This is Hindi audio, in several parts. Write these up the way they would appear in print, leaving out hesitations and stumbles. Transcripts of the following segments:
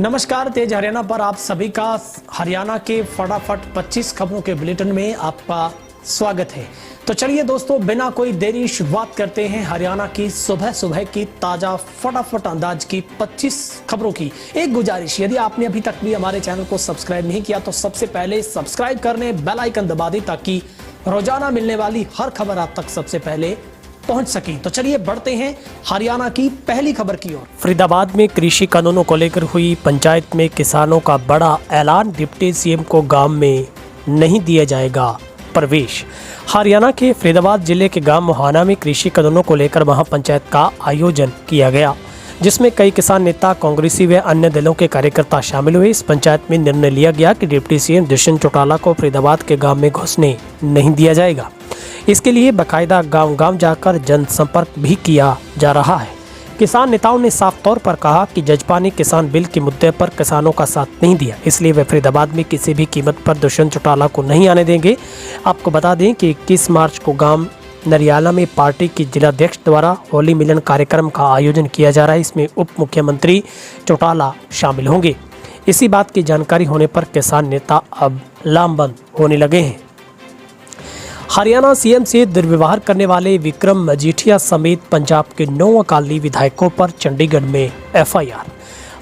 नमस्कार, तेज हरियाणा पर आप सभी का हरियाणा के फटाफट 25 खबरों के बुलेटिन में आपका स्वागत है। तो चलिए दोस्तों, बिना कोई देरी शुरुआत करते हैं हरियाणा की सुबह सुबह की ताजा फटाफट अंदाज की 25 खबरों की। एक गुजारिश, यदि आपने अभी तक भी हमारे चैनल को सब्सक्राइब नहीं किया तो सबसे पहले सब्सक्राइब करने, बेल आइकन दबा दें ताकि रोजाना मिलने वाली हर खबर आप तक सबसे पहले पहुंच सके। तो चलिए बढ़ते हैं हरियाणा की पहली खबर की ओर। फरीदाबाद में कृषि कानूनों को लेकर हुई पंचायत में किसानों का बड़ा ऐलान, डिप्टी सीएम को गांव में नहीं दिया जाएगा प्रवेश। हरियाणा के फरीदाबाद जिले के गांव मोहाना में कृषि कानूनों को लेकर महापंचायत का आयोजन किया गया, जिसमें कई किसान नेता, कांग्रेसी व अन्य दलों के कार्यकर्ता शामिल हुए। इस पंचायत में निर्णय लिया गया कि डिप्टी सीएम दुष्यंत चौटाला को फरीदाबाद के गांव में घुसने नहीं दिया जाएगा। इसके लिए बाकायदा गांव-गांव जाकर जनसंपर्क भी किया जा रहा है। किसान नेताओं ने साफ तौर पर कहा कि जजपा ने किसान बिल के मुद्दे पर किसानों का साथ नहीं दिया, इसलिए वे फरीदाबाद में किसी भी कीमत पर दुष्यंत चौटाला को नहीं आने देंगे। आपको बता दें कि 21 मार्च को गांव नरियाला में पार्टी के जिलाध्यक्ष द्वारा होली मिलन कार्यक्रम का आयोजन किया जा रहा है। इसमें उप मुख्यमंत्री चौटाला शामिल होंगे। इसी बात की जानकारी होने पर किसान नेता अब लामबंद होने लगे हैं। हरियाणा सीएम से दुर्व्यवहार करने वाले विक्रम मजीठिया समेत पंजाब के 9 अकाली विधायकों पर चंडीगढ़ में एफआईआर।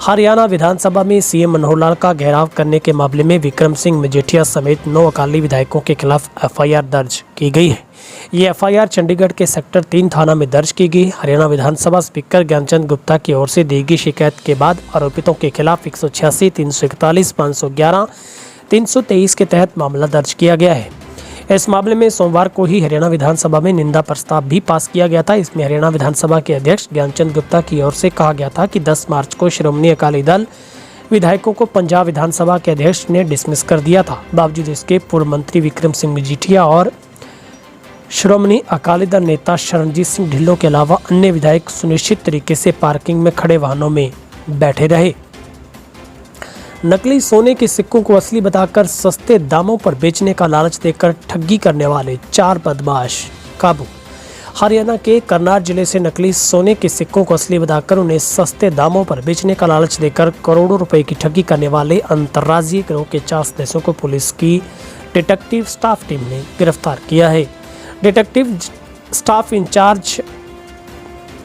हरियाणा विधानसभा में सीएम मनोहर लाल का घेराव करने के मामले में विक्रम सिंह मजीठिया समेत 9 अकाली विधायकों के खिलाफ एफआईआर दर्ज की गई है। ये एफआईआर चंडीगढ़ के सेक्टर 3 थाना में दर्ज की गई। हरियाणा विधानसभा स्पीकर ज्ञानचंद गुप्ता की ओर से दी गई शिकायत के बाद आरोपितों के खिलाफ 186, 341, 511, 323 के तहत मामला दर्ज किया गया है। इस मामले में सोमवार को ही हरियाणा विधानसभा में निंदा प्रस्ताव भी पास किया गया था। इसमें हरियाणा विधानसभा के अध्यक्ष ज्ञानचंद गुप्ता की ओर से कहा गया था कि 10 मार्च को श्रोमणी अकाली दल विधायकों को पंजाब विधानसभा के अध्यक्ष ने डिसमिस कर दिया था। बावजूद इसके पूर्व मंत्री विक्रम सिंह मजीठिया और श्रोमणी अकाली दल नेता शरणजीत सिंह ढिल्लों के अलावा अन्य विधायक सुनिश्चित तरीके से पार्किंग में खड़े वाहनों में बैठे रहे। नकली सोने के सिक्कों को असली बताकर सस्ते दामों पर बेचने का लालच देकर ठगी करने वाले 4 बदमाश काबू। हरियाणा के करनाल जिले से नकली सोने के सिक्कों को असली बताकर उन्हें सस्ते दामों पर बेचने का लालच देकर करोड़ों रुपए की ठगी करने वाले अंतर्राज्यीय गिरोह के 4 सदस्यों को पुलिस की डिटेक्टिव स्टाफ टीम ने गिरफ्तार किया है। डिटेक्टिव स्टाफ इंचार्ज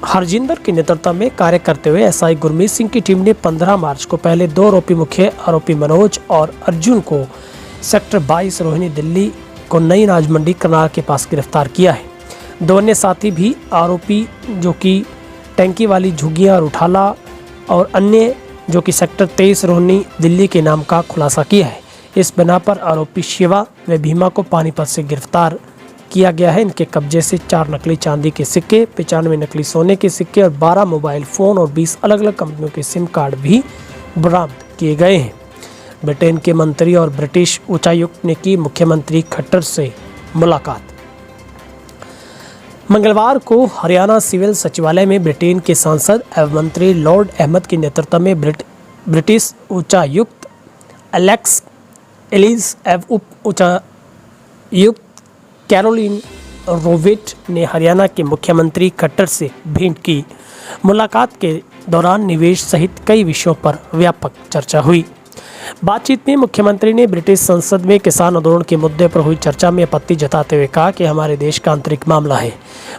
हरजिंदर के नेतृत्व में कार्य करते हुए एसआई गुरमीत सिंह की टीम ने 15 मार्च को पहले 2 आरोपी मुख्य आरोपी मनोज और अर्जुन को सेक्टर 22 रोहिणी दिल्ली को नई अनाज मंडी करनाल के पास गिरफ्तार किया है। 2 अन्य साथी भी आरोपी जो कि टैंकी वाली झुग्गियां और उठाला और अन्य जो कि सेक्टर 23 रोहिणी दिल्ली के नाम का खुलासा किया है। इस बिना पर आरोपी शिवा व भीमा को पानीपत से गिरफ्तार किया गया है। इनके कब्जे से 4 नकली चांदी के सिक्के, 95 नकली सोने के सिक्के और 12 मोबाइल फ़ोन और 20 अलग अलग कंपनियों के सिम कार्ड भी बरामद किए गए हैं। ब्रिटेन के मंत्री और ब्रिटिश उच्चायुक्त ने की मुख्यमंत्री खट्टर से मुलाकात। मंगलवार को हरियाणा सिविल सचिवालय में ब्रिटेन के सांसद एवं मंत्री लॉर्ड अहमद के नेतृत्व में ब्रिटिश उच्चायुक्त एलेक्स एलिस एवं उप उच्चायुक्त कैरोलिन रोविट ने हरियाणा के मुख्यमंत्री खट्टर से भेंट की। मुलाकात के दौरान निवेश सहित कई विषयों पर व्यापक चर्चा हुई। बातचीत में मुख्यमंत्री ने ब्रिटिश संसद में किसान आंदोलन के मुद्दे पर हुई चर्चा में आपत्ति जताते हुए कहा कि हमारे देश का आंतरिक मामला है।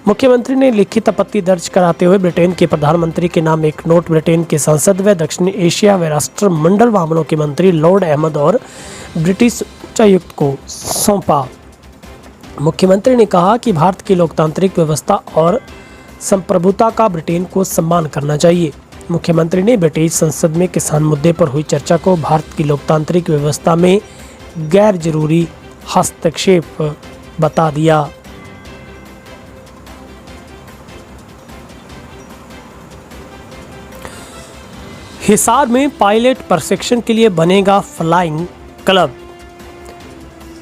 मुख्यमंत्री ने लिखित आपत्ति दर्ज कराते हुए ब्रिटेन के प्रधानमंत्री के नाम एक नोट ब्रिटेन के संसद व दक्षिण एशिया व राष्ट्रमंडल मामलों के मंत्री लॉर्ड अहमद और ब्रिटिश उच्चायुक्त को सौंपा। मुख्यमंत्री ने कहा कि भारत की लोकतांत्रिक व्यवस्था और संप्रभुता का ब्रिटेन को सम्मान करना चाहिए। मुख्यमंत्री ने ब्रिटिश संसद में किसान मुद्दे पर हुई चर्चा को भारत की लोकतांत्रिक व्यवस्था में गैर जरूरी हस्तक्षेप बता दिया। हिसार में पायलट प्रशिक्षण के लिए बनेगा फ्लाइंग क्लब।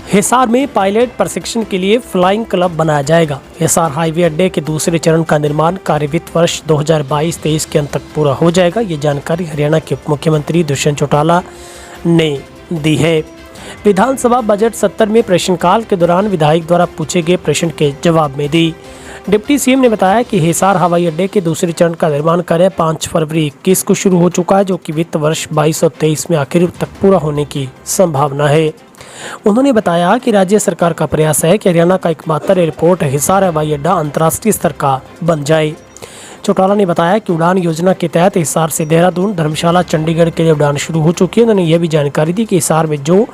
हिसार में पायलट प्रशिक्षण के लिए फ्लाइंग क्लब बनाया जाएगा। हिसार हाईवे अड्डे के दूसरे चरण का निर्माण कार्य वित्त वर्ष 2022-23 के अंत तक पूरा हो जाएगा। ये जानकारी हरियाणा के उप मुख्यमंत्री दुष्यंत चौटाला ने दी है। विधानसभा बजट सत्र में प्रश्नकाल के दौरान विधायक द्वारा पूछे गए प्रश्न के जवाब में दी। डिप्टी सीएम ने बताया कि हिसार हवाई अड्डे के दूसरे चरण का निर्माण कार्य 5 फरवरी 21 को शुरू हो चुका है, जो कि वित्त वर्ष 22 और 23 में आखिर तक पूरा होने की संभावना है। उन्होंने बताया कि राज्य सरकार का प्रयास है कि हरियाणा का एकमात्र एयरपोर्ट हिसार हवाई अड्डा अंतर्राष्ट्रीय स्तर का बन जाए। चौटाला ने बताया कि उड़ान योजना के तहत हिसार से देहरादून, धर्मशाला, चंडीगढ़ के लिए उड़ान शुरू हो चुकी है। उन्होंने यह भी जानकारी दी कि हिसार में जो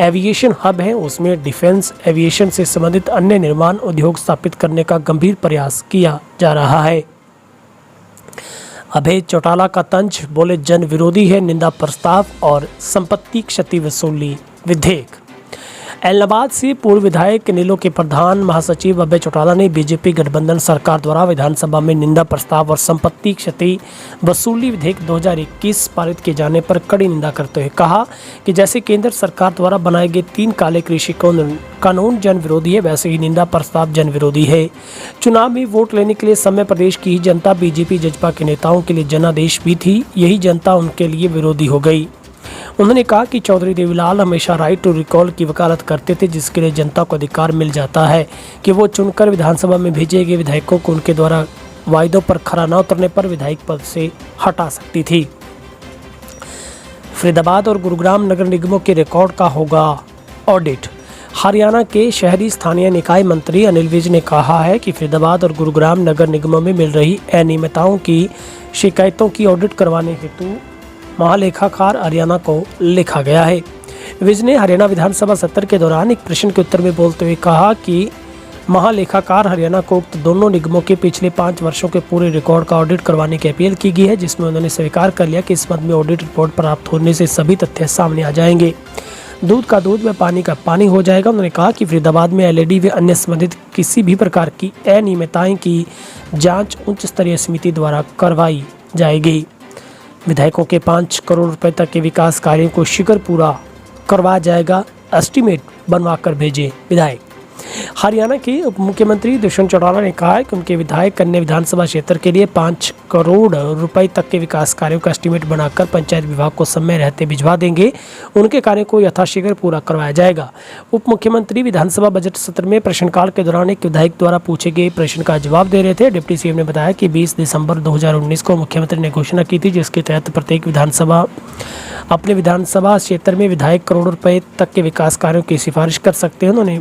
एविएशन हब है उसमें डिफेंस एविएशन से संबंधित अन्य निर्माण उद्योग स्थापित करने का गंभीर प्रयास किया जा रहा है। अभय चौटाला का तंज, बोले जन विरोधी है निंदा प्रस्ताव और संपत्ति क्षति वसूली विधेयक। एलनाबाद से पूर्व विधायक नीलो के प्रधान महासचिव अभय चौटाला ने बीजेपी गठबंधन सरकार द्वारा विधानसभा में निंदा प्रस्ताव और संपत्ति क्षति वसूली विधेयक 2021 पारित किए जाने पर कड़ी निंदा करते हुए कहा कि जैसे केंद्र सरकार द्वारा बनाए गए 3 काले कृषि कानून जन विरोधी है, वैसे ही निंदा प्रस्ताव जन विरोधी है। चुनाव में वोट लेने के लिए समय प्रदेश की ही जनता बीजेपी जजपा के नेताओं के लिए जनादेश भी थी, यही जनता उनके लिए विरोधी हो गई। उन्होंने कहा कि चौधरी देवीलाल हमेशा राइट टू रिकॉल की वकालत करते थे, जिसके लिए जनता को अधिकार मिल जाता है कि वो चुनकर विधानसभा में भेजे गए विधायकों को उनके द्वारा वायदों पर खरा न उतरने पर विधायक पद से हटा सकती थी। फरीदाबाद और गुरुग्राम नगर निगमों के रिकॉर्ड का होगा ऑडिट। हरियाणा के शहरी स्थानीय निकाय मंत्री अनिल विज ने कहा है कि फरीदाबाद और गुरुग्राम नगर निगमों में मिल रही अनियमितताओं की शिकायतों की ऑडिट करवाने हेतु महालेखाकार हरियाणा को लिखा गया है। विज ने हरियाणा विधानसभा सत्र के दौरान एक प्रश्न के उत्तर में बोलते हुए कहा कि महालेखाकार हरियाणा को उक्त दोनों निगमों के पिछले 5 वर्षों के पूरे रिकॉर्ड का ऑडिट करवाने की अपील की गई है, जिसमें उन्होंने स्वीकार कर लिया कि इस मद में ऑडिट रिपोर्ट प्राप्त होने से सभी तथ्य सामने आ जाएंगे। दूध का दूध व पानी का पानी हो जाएगा। उन्होंने कहा कि फरीदाबाद में एलईडी व अन्य संबंधित किसी भी प्रकार की अनियमितताएं की जाँच उच्च स्तरीय समिति द्वारा करवाई जाएगी। विधायकों के 5 करोड़ रुपए तक के विकास कार्यों को शीघ्र पूरा करवाया जाएगा, एस्टीमेट बनवा कर भेजे विधायक। हरियाणा के उप मुख्यमंत्री दुष्यंत चौटाला ने कहा है कि उनके विधायक अन्य विधानसभा क्षेत्र के लिए 5 करोड़ रुपए तक के विकास कार्यों का एस्टीमेट बनाकर पंचायत विभाग को समय रहते भिजवा देंगे। उनके कार्य को यथाशीघ्र पूरा करवाया जाएगा। उप मुख्यमंत्री विधानसभा बजट सत्र में प्रश्नकाल के दौरान एक विधायक द्वारा पूछे गए प्रश्न का जवाब दे रहे थे। डिप्टी सीएम ने बताया कि 20 दिसंबर 2019 को मुख्यमंत्री ने घोषणा की थी, जिसके तहत प्रत्येक विधानसभा अपने विधानसभा क्षेत्र में विधायक करोड़ रुपए तक के विकास कार्यों की सिफारिश कर सकते हैं। उन्होंने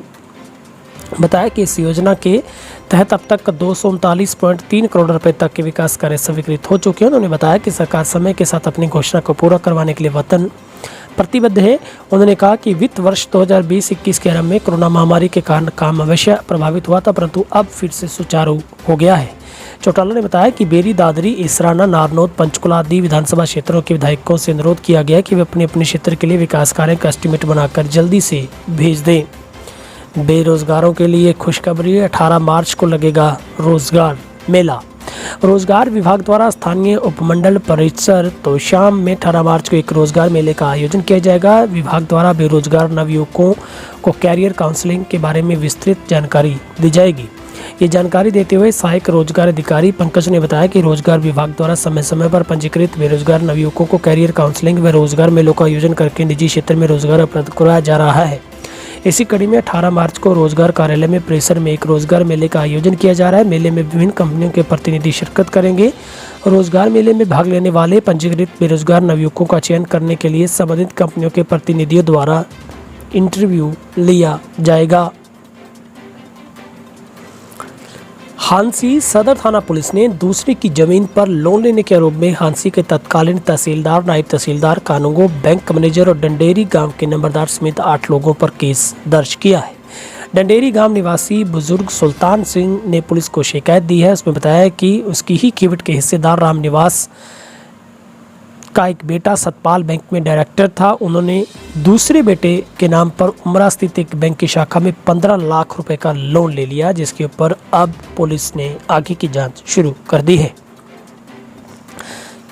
बताया कि इस योजना के तहत अब तक 239.3 करोड़ रुपए तक के विकास कार्य स्वीकृत हो चुके हैं। उन्होंने बताया कि सरकार समय के साथ अपनी घोषणा को पूरा करवाने के लिए वतन प्रतिबद्ध है। उन्होंने कहा कि वित्त वर्ष 2020-21 के आरंभ में कोरोना महामारी के कारण काम अवश्य प्रभावित हुआ था, परंतु अब फिर से सुचारू हो गया है। चौटाला ने बताया कि बेरी, दादरी, इसराना, नारनौद, पंचकुला आदि विधानसभा क्षेत्रों के विधायकों से अनुरोध किया गया कि वे अपने अपने क्षेत्र के लिए विकास कार्य का एस्टीमेट बनाकर जल्दी से भेज दें। बेरोजगारों के लिए खुशखबरी, 18 मार्च को लगेगा रोजगार मेला। रोजगार विभाग द्वारा स्थानीय उपमंडल परिसर तो शाम में 18 मार्च को एक रोजगार मेले का आयोजन किया जाएगा। विभाग द्वारा बेरोजगार नवयुवकों को कैरियर काउंसलिंग के बारे में विस्तृत जानकारी दी जाएगी। ये जानकारी देते हुए सहायक रोजगार अधिकारी पंकज ने बताया कि रोजगार विभाग द्वारा समय समय पर पंजीकृत बेरोजगार नवयुवकों को कैरियर काउंसलिंग व रोजगार मेलों का आयोजन करके निजी क्षेत्र में रोजगार उपलब्ध कराया जा रहा है। इसी कड़ी में 18 मार्च को रोजगार कार्यालय में परिसर में एक रोजगार मेले का आयोजन किया जा रहा है। मेले में विभिन्न कंपनियों के प्रतिनिधि शिरकत करेंगे। रोजगार मेले में भाग लेने वाले पंजीकृत बेरोजगार नवयुवकों का चयन करने के लिए संबंधित कंपनियों के प्रतिनिधियों द्वारा इंटरव्यू लिया जाएगा। हांसी सदर थाना पुलिस ने दूसरे की जमीन पर लोन लेने के आरोप में हांसी के तत्कालीन तहसीलदार, नायब तहसीलदार, कानूंगो, बैंक मैनेजर और डंडेरी गांव के नंबरदार समेत 8 लोगों पर केस दर्ज किया है। डंडेरी गांव निवासी बुजुर्ग सुल्तान सिंह ने पुलिस को शिकायत दी है। उसमें बताया कि उसकी ही कीवट के हिस्सेदार रामनिवास का एक बेटा सतपाल बैंक में डायरेक्टर था। उन्होंने दूसरे बेटे के नाम पर उमरा स्थित एक बैंक की शाखा में 15 लाख रुपए का लोन ले लिया, जिसके ऊपर अब पुलिस ने आगे की जांच शुरू कर दी है।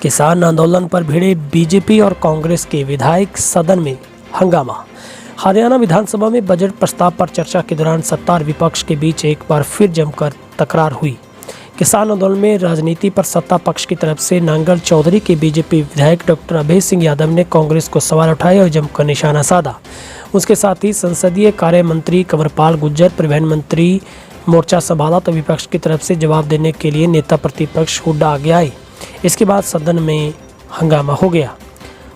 किसान आंदोलन पर भिड़े बीजेपी और कांग्रेस के विधायक, सदन में हंगामा। हरियाणा विधानसभा में बजट प्रस्ताव पर चर्चा के दौरान सत्ता और विपक्ष के बीच एक बार फिर जमकर तकरार हुई। किसान आंदोलन में राजनीति पर सत्ता पक्ष की तरफ से नांगल चौधरी के बीजेपी विधायक डॉक्टर अभय सिंह यादव ने कांग्रेस को सवाल उठाए और जमकर निशाना साधा। उसके साथ ही संसदीय कार्य मंत्री कंवरपाल गुर्जर, परिवहन मंत्री मोर्चा संभाला तो विपक्ष की तरफ से जवाब देने के लिए नेता प्रतिपक्ष हुड्डा आगे आए। इसके बाद सदन में हंगामा हो गया।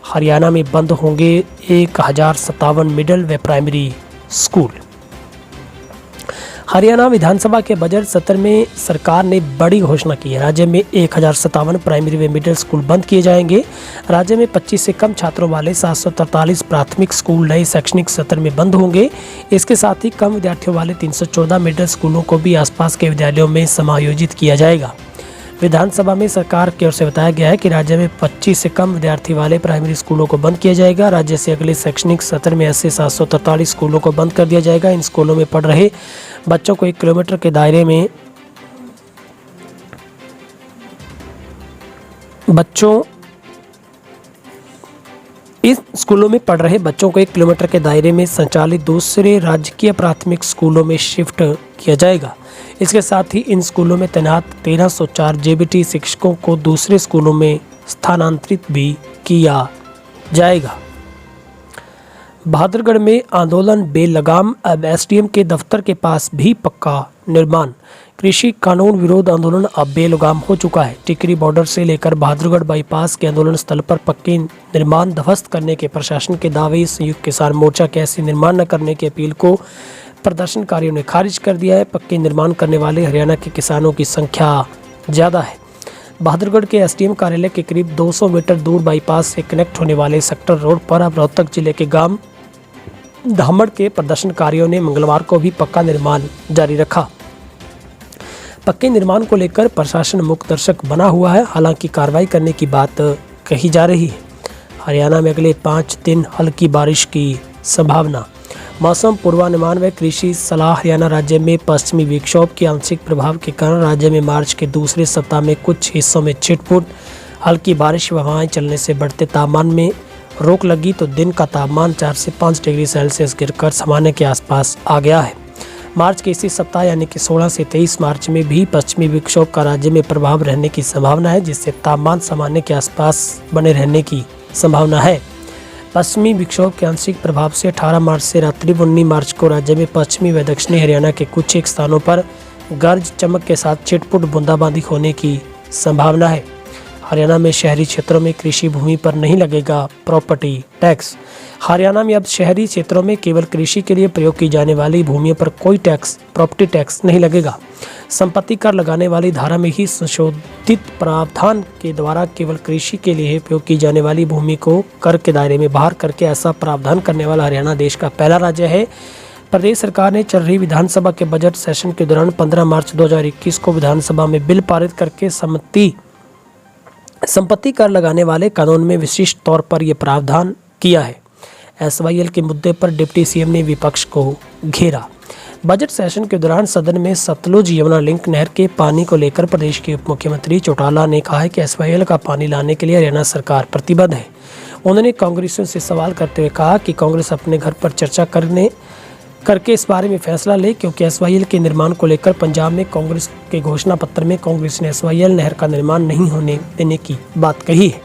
हरियाणा में बंद होंगे 1057 मिडिल व प्राइमरी स्कूल। हरियाणा विधानसभा के बजट सत्र में सरकार ने बड़ी घोषणा की है। राज्य में 1057 प्राइमरी व मिडिल स्कूल बंद किए जाएंगे। राज्य में 25 से कम छात्रों वाले 743 प्राथमिक स्कूल नए शैक्षणिक सत्र में बंद होंगे। इसके साथ ही कम विद्यार्थियों वाले 314 मिडिल स्कूलों को भी आसपास के विद्यालयों में समायोजित किया जाएगा। विधानसभा में सरकार की ओर से बताया गया है कि राज्य में 25 से कम विद्यार्थी वाले प्राइमरी स्कूलों को बंद किया जाएगा। राज्य से अगले शैक्षणिक सत्र में ऐसे 743 स्कूलों को बंद कर दिया जाएगा। इन स्कूलों में पढ़ रहे बच्चों को 1 किलोमीटर के दायरे में इस स्कूलों में पढ़ रहे बच्चों को 1 किलोमीटर के दायरे में संचालित दूसरे राजकीय प्राथमिक स्कूलों में शिफ्ट किया जाएगा। इसके साथ ही इन स्कूलों में तैनात 1304 जेबीटी शिक्षकों को दूसरे स्कूलों में स्थानांतरित भी किया जाएगा। बहादुरगढ़ में आंदोलन बेलगाम, अब एसडीएम के दफ्तर के पास भी पक्का निर्माण। कृषि कानून विरोध आंदोलन अब बेलगाम हो चुका है। टिकरी बॉर्डर से लेकर बहादुरगढ़ बाईपास के आंदोलन स्थल पर पक्के निर्माण ध्वस्त करने के प्रशासन के दावे, संयुक्त किसान मोर्चा के ऐसे निर्माण न करने की अपील को प्रदर्शनकारियों ने खारिज कर दिया है। पक्के निर्माण करने वाले हरियाणा के किसानों की संख्या ज़्यादा है। बहादुरगढ़ के एसडीएम कार्यालय के करीब 200 मीटर दूर बाईपास से कनेक्ट होने वाले सेक्टर रोड पर अब रोहतक जिले के गांव धामड़ के प्रदर्शनकारियों ने मंगलवार को भी पक्का निर्माण जारी रखा। पक्के निर्माण को लेकर प्रशासन मुक्त दर्शक बना हुआ है। हालांकि कार्रवाई करने की बात कही जा रही है। हरियाणा में अगले 5 दिन हल्की बारिश की संभावना। मौसम पूर्वानुमान व कृषि सलाह। हरियाणा राज्य में पश्चिमी विक्षोभ के आंशिक प्रभाव के कारण राज्य में मार्च के दूसरे सप्ताह में कुछ हिस्सों में छिटपुट हल्की बारिश व हवाएं चलने से बढ़ते तापमान में रोक लगी तो दिन का तापमान 4 से 5 डिग्री सेल्सियस गिरकर सामान्य के आसपास आ गया है। मार्च के इसी सप्ताह यानी कि 16 से 23 मार्च में भी पश्चिमी विक्षोभ का राज्य में प्रभाव रहने की संभावना है, जिससे तापमान सामान्य के आसपास बने रहने की संभावना है। पश्चिमी विक्षोभ के आंशिक प्रभाव से 18 मार्च से रात्रि 19 मार्च को राज्य में पश्चिमी व दक्षिणी हरियाणा के कुछ एक स्थानों पर गरज चमक के साथ छिटपुट बूंदाबांदी होने की संभावना है। हरियाणा में शहरी क्षेत्रों में कृषि भूमि पर नहीं लगेगा प्रॉपर्टी टैक्स। हरियाणा में अब शहरी क्षेत्रों में केवल कृषि के लिए प्रयोग की जाने वाली भूमियों पर कोई टैक्स, प्रॉपर्टी टैक्स नहीं लगेगा। संपत्ति कर लगाने वाली धारा में ही संशोधित प्रावधान के द्वारा केवल कृषि के लिए उपयोग की जाने वाली भूमि को कर के दायरे में बाहर करके ऐसा प्रावधान करने वाला हरियाणा देश का पहला राज्य है। प्रदेश सरकार ने चल रही विधानसभा के बजट सेशन के दौरान 15 मार्च 2021 को विधानसभा में बिल पारित करके संपत्ति कर लगाने वाले कानून में विशिष्ट तौर पर यह प्रावधान किया है। एसवाईएल के मुद्दे पर डिप्टी सीएम ने विपक्ष को घेरा। बजट सेशन के दौरान सदन में सतलुज यमुना लिंक नहर के पानी को लेकर प्रदेश के उप मुख्यमंत्री चौटाला ने कहा है कि एसवाईएल का पानी लाने के लिए हरियाणा सरकार प्रतिबद्ध है। उन्होंने कांग्रेसियों से सवाल करते हुए कहा कि कांग्रेस अपने घर पर चर्चा करके इस बारे में फैसला ले, क्योंकि एसवाईएल के निर्माण को लेकर पंजाब में कांग्रेस के घोषणा पत्र में कांग्रेस ने एसवाईएल नहर का निर्माण नहीं होने देने की बात कही है।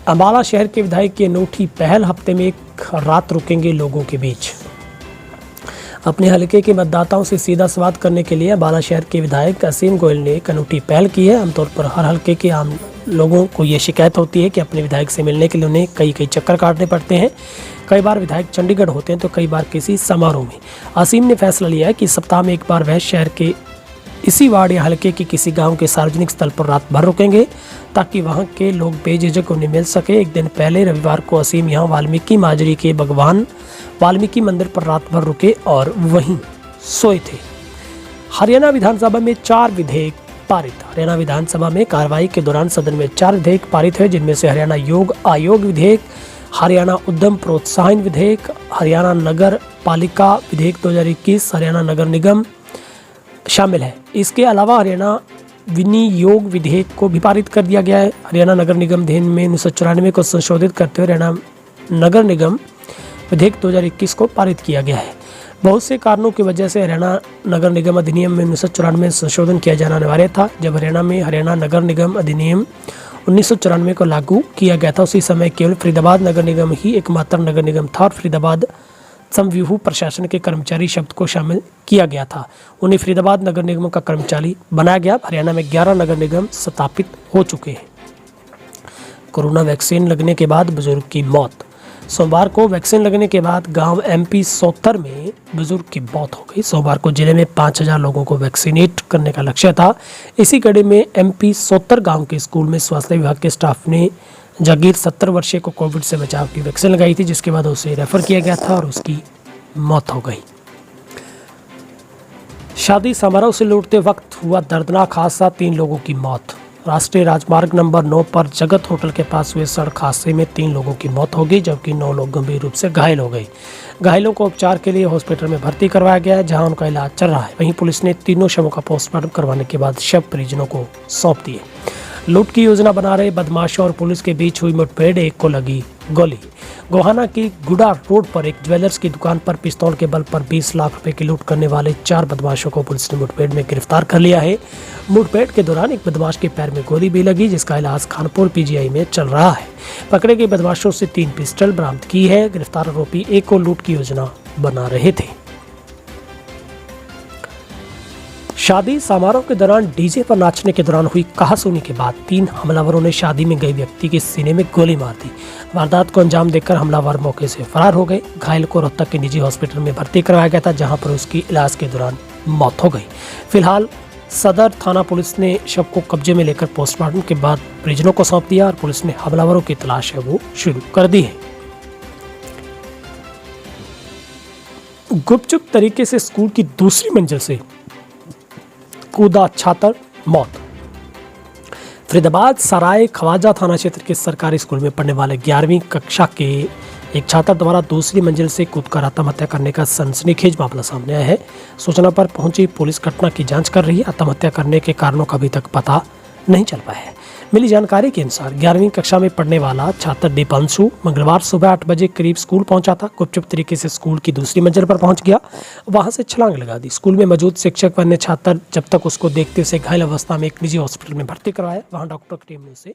अम्बाला शहर के विधायक की अनूठी पहल, हफ्ते में 1 रात रुकेंगे लोगों के बीच। अपने हलके के मतदाताओं से सीधा संवाद करने के लिए अम्बाला शहर के विधायक असीम गोयल ने एक अनूठी पहल की है। आमतौर पर हर हलके के आम लोगों को ये शिकायत होती है कि अपने विधायक से मिलने के लिए उन्हें कई चक्कर काटने पड़ते हैं। कई बार विधायक चंडीगढ़ होते हैं तो कई बार किसी समारोह में। असीम ने फैसला लिया है कि सप्ताह में 1 बार वह शहर के इसी वार्ड या हलके के किसी गांव के सार्वजनिक स्थल पर रात भर रुकेंगे, ताकि वहां के लोग बेझिझक उन्हें मिल सके। एक दिन पहले रविवार को असीम यहां वाल्मीकि माजरी के भगवान वाल्मीकि मंदिर पर रात भर रुके और वहीं सोए थे। हरियाणा विधानसभा में 4 विधेयक पारित। हरियाणा विधानसभा में कार्रवाई के दौरान सदन में 4 विधेयक पारित हुए, जिनमें से हरियाणा योग आयोग विधेयक, हरियाणा उद्यम प्रोत्साहन विधेयक, हरियाणा नगर पालिका विधेयक 2021, हरियाणा नगर निगम शामिल है। इसके अलावा हरियाणा विनियोग विधेयक को भी पारित कर दिया गया है। हरियाणा नगर निगम अधिनियम में 1994 को संशोधित करते हुए हरियाणा नगर निगम विधेयक 2021 को पारित किया गया है। बहुत से कारणों की वजह से हरियाणा नगर निगम अधिनियम में 1994 में संशोधन किया जाना अनिवार्य था। जब हरियाणा में हरियाणा नगर निगम अधिनियम 1994 को लागू किया गया था, उसी समय केवल फरीदाबाद नगर निगम ही एकमात्र नगर निगम था और फरीदाबाद समव्यूह प्रशासन के कर्मचारी शब्द को शामिल किया गया था। उन्हें फरीदाबाद नगर निगम का कर्मचारी बनाया गया। हरियाणा में 11 नगर निगम स्थापित हो चुके हैं। कोरोना वैक्सीन लगने के बाद बुजुर्ग की मौत। सोमवार को वैक्सीन लगने के बाद गांव MP सोत्तर में बुजुर्ग की मौत हो गई। सोमवार को जिले में 5000 लोगों को वैक्सीनेट करने का लक्ष्य था। इसी कड़ी में MP सोत्तर गांव के स्कूल में स्वास्थ्य विभाग के स्टाफ ने जागीर 70 वर्षीय को कोविड से बचाव की वैक्सीन लगाई थी, जिसके बाद उसे रेफर किया गया था और उसकी मौत हो गई। शादी समारोह से लौटते वक्त हुआ दर्दनाक हादसा, 3 लोगों की मौत। राष्ट्रीय राजमार्ग नंबर 9 पर जगत होटल के पास हुए सड़क हादसे में 3 लोगों की मौत हो गई, जबकि 9 लोग गंभीर रूप से घायल हो गए। घायलों को उपचार के लिए हॉस्पिटल में भर्ती करवाया गया है, जहां उनका इलाज चल रहा है। वहीं पुलिस ने तीनों शवों का पोस्टमार्टम करवाने के बाद शव परिजनों को सौंप दिए। लूट की योजना बना रहे बदमाशों और पुलिस के बीच हुई मुठभेड़, एक को लगी गोली। गोहाना की गुडा रोड पर एक ज्वेलर्स की दुकान पर पिस्तौल के बल पर 20 लाख रुपए की लूट करने वाले 4 बदमाशों को पुलिस ने मुठभेड़ में गिरफ्तार कर लिया है। मुठभेड़ के दौरान एक बदमाश के पैर में गोली भी लगी, जिसका इलाज खानपुर PGI में चल रहा है। पकड़े गए बदमाशों से 3 पिस्टल बरामद की है। गिरफ्तार आरोपी एक को लूट की योजना बना रहे थे। शादी समारोह के दौरान डीजे पर नाचने के दौरान हुई कहासुनी के बाद 3 हमलावरों ने शादी में गए व्यक्ति के सीने में गोली मार दी। वारदात को अंजाम देकर हमलावर मौके से फरार हो गए। घायल को रोहतक के निजी हॉस्पिटल में भर्ती कराया गया था, जहां पर उसकी इलाज के दौरान मौत हो गई। फिलहाल सदर थाना पुलिस ने शव को कब्जे में लेकर पोस्टमार्टम के बाद परिजनों को सौंप दिया और पुलिस ने हमलावरों की तलाश है वो शुरू कर दी है। गुपचुप तरीके से स्कूल की दूसरी मंजिल से कूदा छात्र, मौत। फरीदाबाद सराय खवाजा थाना क्षेत्र के सरकारी स्कूल में पढ़ने वाले 11वीं कक्षा के एक छात्र द्वारा दूसरी मंजिल से कूदकर आत्महत्या करने का सनसनीखेज मामला सामने आया है। सूचना पर पहुंची पुलिस घटना की जांच कर रही है। आत्महत्या करने के कारणों का अभी तक पता नहीं चल पाया है। मिली जानकारी के अनुसार 11वीं कक्षा में पढ़ने वाला छात्र दीपांशु मंगलवार सुबह 8 बजे करीब स्कूल पहुंचा था। गुपचुप तरीके से स्कूल की दूसरी मंजिल पर पहुंच गया, वहां से छलांग लगा दी। स्कूल में मौजूद शिक्षक व अन्य छात्र जब तक उसको देखते उसे घायल अवस्था में एक निजी हॉस्पिटल में भर्ती करवाया। वहां डॉक्टर की टीम ने उसे